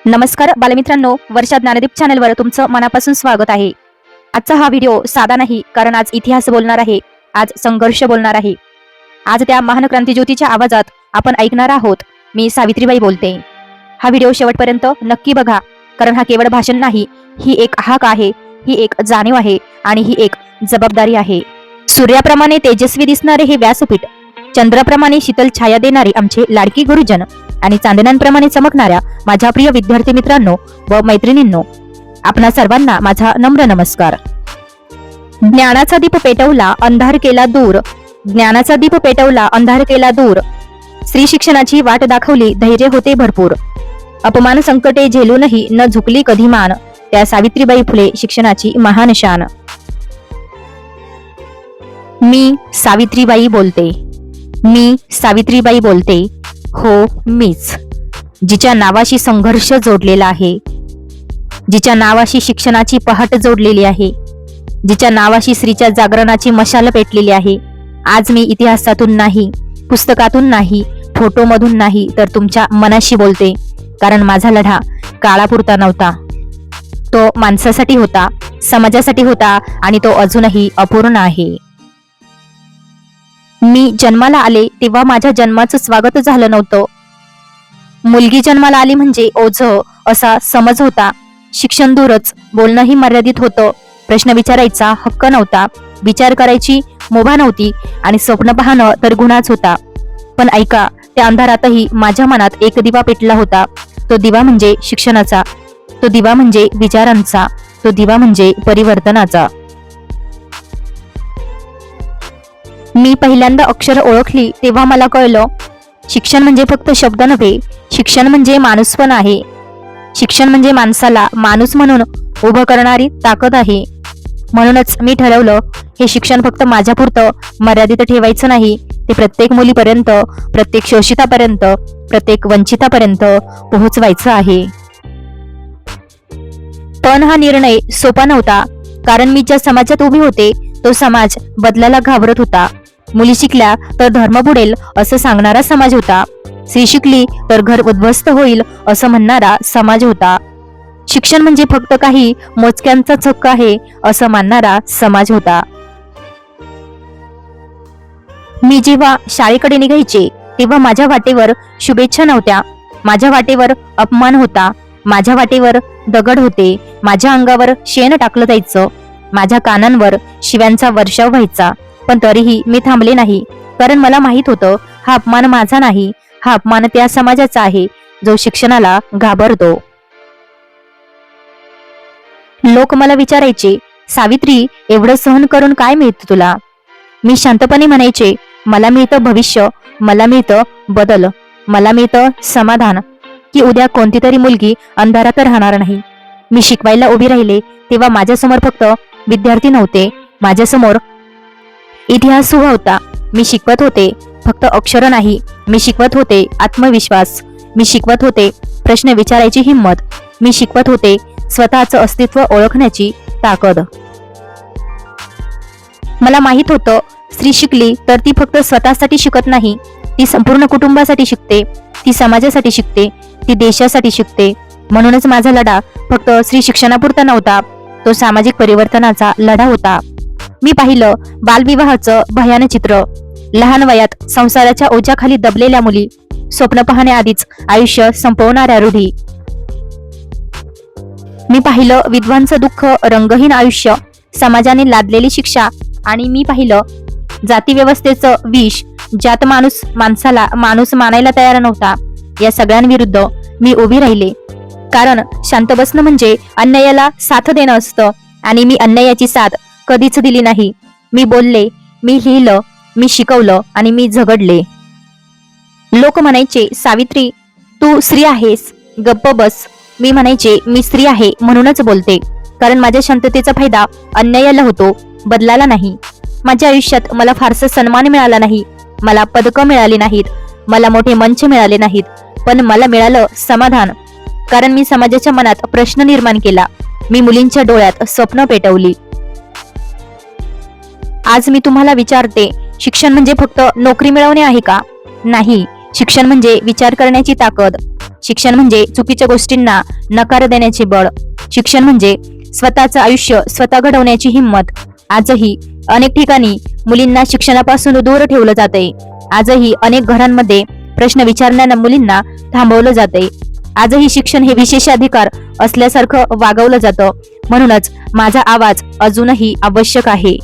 नमस्कार बालमित्रांनो, वर्षा ज्ञानदीप चॅनलवर तुमचं मनापासून स्वागत आहे। आजचा हा व्हिडिओ साधा नाही, कारण आज इतिहास बोलणार आहे, आज संघर्ष बोलणार आहे। आज त्या महान क्रांतिज्योतीच्या आवाजात आपण ऐकणार आहोत। मी सावित्रीबाई बोलते। हा व्हिडिओ शेवटपर्यंत नक्की बघा, कारण हा केवळ भाषण नाही, ही एक हाक आहे, ही एक जाणीव आहे आणि ही एक जबाबदारी आहे। सूर्याप्रमाणे तेजस्वी दिसणारे हे व्यासपीठ, चंद्राप्रमाणे शीतल छाया देणारे आमचे लाडकी गुरुजन आणि चांदण्यांप्रमाणे चमकणाऱ्या माझ्या प्रिय विद्यार्थी मित्रांनो व मैत्रिणींनो, आपणा सर्वांना माझा नम्र नमस्कार। ज्ञानाचा दीप पेटवला, अंधार केला दूर, ज्ञानाचा दीप पेटवला, अंधार केला दूर, स्त्री शिक्षणाची वाट दाखवली, धैर्य होते भरपूर, अपमान संकटे झेलूनही न झुकली कधी मान, त्या सावित्रीबाई फुले शिक्षणाची महान शान। मी सावित्रीबाई बोलते, मी सावित्रीबाई बोलते, हो मीच, जिच्या नावाशी संघर्ष जोडलेला आहे, जिच्या नावाशी शिक्षणाची पहाट जोडलेली आहे, जिच्या नावाशी स्त्रीच्या जागरणाची मशाल पेटलेली आहे। आज मी इतिहासातून नाही, पुस्तकातून नाही, फोटोमधून नाही, तर तुमच्या मनाशी बोलते, कारण माझा लढा काळापुरता नव्हता, तो माणसासाठी होता, समाजासाठी होता आणि तो अजूनही अपूर्ण आहे। मी जन्माला आले तेव्हा माझ्या जन्माचं स्वागत झालं नव्हतं। मुलगी जन्माला आली म्हणजे ओझं असा समज होता। शिक्षण दूरच, बोलणंही मर्यादित होतं, प्रश्न विचारायचा हक्क नव्हता, विचार करायची मुभा नव्हती आणि स्वप्न पाहणं तर गुन्हाच होता। पण ऐका, त्या अंधारातही माझ्या मनात एक दिवा पेटला होता। तो दिवा म्हणजे शिक्षणाचा, तो दिवा म्हणजे विचारांचा, तो दिवा म्हणजे परिवर्तनाचा। मी पहिल्यांदा अक्षर ओळखली तेव्हा मला कळलं, शिक्षण म्हणजे फक्त शब्द नव्हे, शिक्षण म्हणजे माणूसपण आहे, शिक्षण म्हणजे माणसाला माणूस म्हणून उभं करणारी ताकद आहे। म्हणूनच मी ठरवलं, हे शिक्षण फक्त माझ्यापुरतं मर्यादित ठेवायचं नाही, ते प्रत्येक मुलीपर्यंत, प्रत्येक शोषितापर्यंत, प्रत्येक वंचितापर्यंत पोहोचवायचं आहे। पण हा निर्णय सोपा नव्हता, कारण मी ज्या समाजात उभी होते तो समाज बदलायला घाबरत होता। मुली शिकल्या तर धर्म बुडेल असं सांगणारा समाज होता, स्त्री शिकली तर घर उद्ध्वस्त होईल असं म्हणणारा समाज होता, शिक्षण म्हणजे फक्त काही मोजक्यांचाच हक्क आहे असं मानणारा समाज होता। मी जेव्हा शाळेकडे निघायचे तेव्हा माझ्या वाटेवर शुभेच्छा नव्हत्या, माझ्या वाटेवर अपमान होता, माझ्या वाटेवर दगड होते, माझ्या अंगावर शेण टाकलं जायचं, माझ्या कानांवर शिव्यांचा वर्षाव व्हायचा। पण तरीही मी थांबले नाही, कारण मला माहित होतं, हा अपमान माझा नाही, हा अपमान त्या समाजाचा आहे जो शिक्षणाला घाबरतो। लोक मला विचारायचे, सावित्री, एवढं सहन करून काय मिळतं तुला? मी शांतपणे म्हणायचे, मला मिळतं भविष्य, मला मिळतं बदल, मला मिळतं समाधान, की उद्या कोणती तरी मुलगी अंधारात राहणार नाही। मी शिकवायला उभी राहिले तेव्हा माझ्यासमोर फक्त विद्यार्थी नव्हते, माझ्यासमोर इतिहास उभा होता। मी शिकवत होते फक्त अक्षर नाही, मी शिकवत होते आत्मविश्वास, मी शिकवत होते प्रश्न विचारायची हिंमत, मी शिकवत होते स्वतःचं अस्तित्व ओळखण्याची ताकद। मला माहित होतं, स्त्री शिकली तर ती फक्त स्वतःसाठी शिकत नाही, ती संपूर्ण कुटुंबासाठी शिकते, ती समाजासाठी शिकते, ती देशासाठी शिकते। म्हणूनच माझा लढा फक्त स्त्री शिक्षणापुरता नव्हता, तो सामाजिक परिवर्तनाचा लढा होता। मी पाहिलं बालविवाहाचं भयानक चित्र, लहान वयात संसाराच्या ओझ्याखाली दबलेल्या मुली, स्वप्न पाहण्याआधीच आयुष्य संपवणाऱ्या रूढी। मी पाहिलं विधवांचं दुःख, रंगहीन आयुष्य, समाजाने लादलेली शिक्षा, आणि मी पाहिलं जाती व्यवस्थेचं विष, ज्यात माणूस माणसाला माणूस मानायला तयार नव्हता। या सगळ्यांविरुद्ध मी उभी राहिले, कारण शांत बसणं म्हणजे अन्यायाला साथ देणं असतं, आणि मी अन्यायाची साथ कधीच दिली नाही। मी बोलले, मी लिहिलं, मी शिकवलं आणि मी झगडले। लोक म्हणायचे, सावित्री, तू स्त्री आहेस, गप्प बस। मी म्हणायचे, मी स्त्री आहे म्हणूनच बोलते, कारण माझ्या शांततेचा फायदा अन्यायाला होतो, बदलाला नाही। माझ्या आयुष्यात मला फारसा सन्मान मिळाला नाही, मला पदकं मिळाली नाहीत, मला मोठे मंच मिळाले नाहीत, पण मला मिळालं समाधान, कारण मी समाजाच्या मनात प्रश्न निर्माण केला, मी मुलींच्या डोळ्यात स्वप्न पेटवली। आज मी तुम्हाला विचारते, शिक्षण म्हणजे फक्त नोकरी मिळवणे आहे का? नाही, शिक्षण म्हणजे विचार करण्याची ताकद. शिक्षण म्हणजे चुकीच्या गोष्टींना नकार देण्याचे बळ. शिक्षण म्हणजे स्वतःचं आयुष्य स्वतः घडवण्याची हिंमत. आजही अनेक ठिकाणी मुलींना शिक्षणापासून दूर ठेवलं जातंय. आजही अनेक घरांमध्ये प्रश्न विचारणाऱ्या मुलींना थांबवलं जातंय. आजही शिक्षण हे विशेषाधिकार असल्यासारखं वागवलं जातं. म्हणूनच माझा आवाज अजूनही आवश्यक आहे.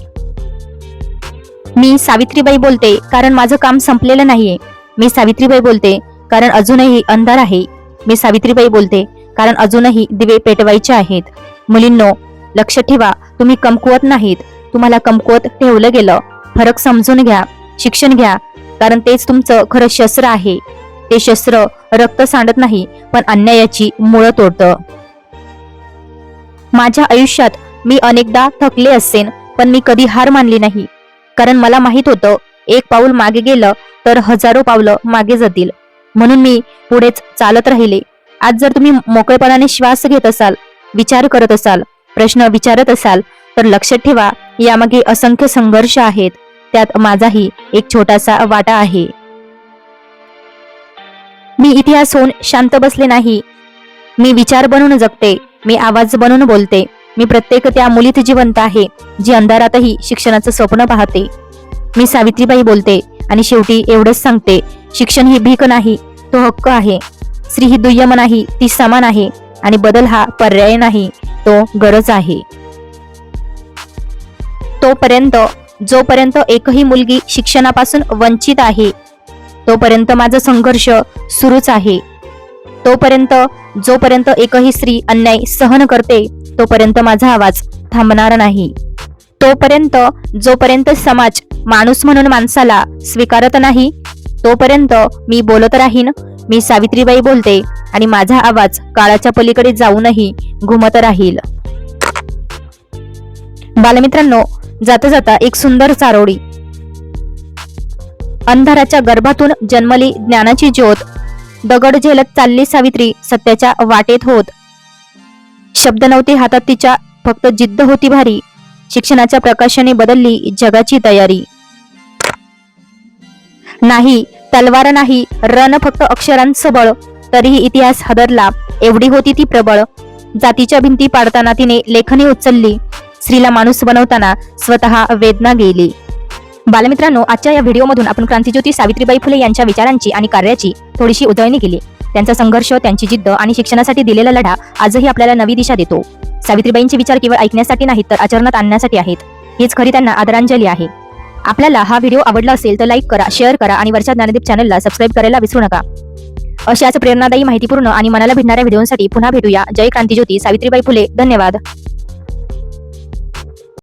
मी सावित्रीबाई बोलते कारण माझं काम संपलेलं नाहीये. मी सावित्रीबाई बोलते कारण अजूनही अंधार आहे. मी सावित्रीबाई बोलते कारण अजूनही दिवे पेटवायचे आहेत. मुलींनो, लक्ष ठेवा, तुम्ही कमकुवत नाहीत. तुम्हाला कमकुवत ठेवलं गेलं. फरक समजून घ्या. शिक्षण घ्या, कारण तेच तुमचं खरं शस्त्र आहे. ते शस्त्र रक्त सांडत नाही, पण अन्यायाची मुळं तोडतं. माझ्या आयुष्यात मी अनेकदा थकले असेन, पण मी कधी हार मानली नाही. कारण मला माहित होतं, एक पाऊल मागे गेलं तर हजारो पावलं मागे जातील. म्हणून मी पुढेच चालत राहिले. आज जर तुम्ही मोकळेपणाने श्वास घेत असाल, विचार करत असाल, प्रश्न विचारत असाल, तर लक्षात ठेवा, यामागे असंख्य संघर्ष आहेत. त्यात माझाही एक छोटासा वाटा आहे. मी इतिहास होऊन शांत बसले नाही. मी विचार बनून जगते. मी आवाज बनून बोलते. मी प्रत्येक त्या मुलीत जिवंत आहे, जी अंधारातही शिक्षणाचं स्वप्न पाहते. मी सावित्रीबाई बोलते आणि शेवटी एवढंच सांगते, शिक्षण ही भीक नाही, तो हक्क आहे. स्त्री ही दुय्यम नाही, ती समान आहे. आणि बदल हा पर्याय नाही, तो गरज आहे. जोपर्यंत एकही मुलगी शिक्षणापासून वंचित आहे, तोपर्यंत माझा संघर्ष सुरूच आहे. जोपर्यंत एकही स्त्री अन्याय सहन करते, तोपर्यंत माझा आवाज थांबणार नाही. जोपर्यंत समाज माणूस म्हणून माणसाला स्वीकारत नाही, तोपर्यंत मी बोलत राहीन. मी सावित्रीबाई बोलते आणि माझा आवाज काळाच्या पलीकडे जाऊनही घुमत राहील. बालमित्रांनो, जाता जाता एक सुंदर चारोळी. अंधाराच्या गर्भातून जन्मली ज्ञानाची ज्योत. दगड झेलत चालली सावित्री सत्याच्या वाटेत होत. शब्द नव्हते हातात तिच्या, फक्त जिद्द होती भारी. शिक्षणाच्या प्रकाशाने बदलली जगाची तयारी. नाही तलवार नाही रण, फक्त अक्षरांचं बळ. तरीही इतिहास हादरला, एवढी होती ती प्रबळ. जातीच्या भिंती पाडताना तिने लेखणी उचलली. स्त्रीला माणूस बनवताना स्वतः वेदना गेली. बालमित्रांनो, आजच्या या व्हिडिओमधून आपण क्रांतिज्योती सावित्रीबाई फुले यांच्या विचारांची आणि कार्याची थोडीशी उजळणी केली. त्यांचा संघर्ष, त्यांची जिद्द आणि शिक्षणासाठी दिलेला लढा आजही आपल्याला नवी दिशा देतो. सावित्रीबाईंचे विचार केवळ ऐकण्यासाठी नाहीत, तर आचरणात आणण्यासाठी आहेत. हीच खरी त्यांना आदरांजली आहे. आपल्याला हा व्हिडिओ आवडला असेल तर लाईक करा, शेअर करा आणि वरच्या ज्ञानदीप चॅनलला सबस्क्राईब करायला विसरू नका. अशाच प्रेरणादायी, माहितीपूर्ण आणि मनाला भिडणाऱ्या व्हिडिओसाठी पुन्हा भेटूया. जय क्रांतिज्योती सावित्रीबाई फुले. धन्यवाद.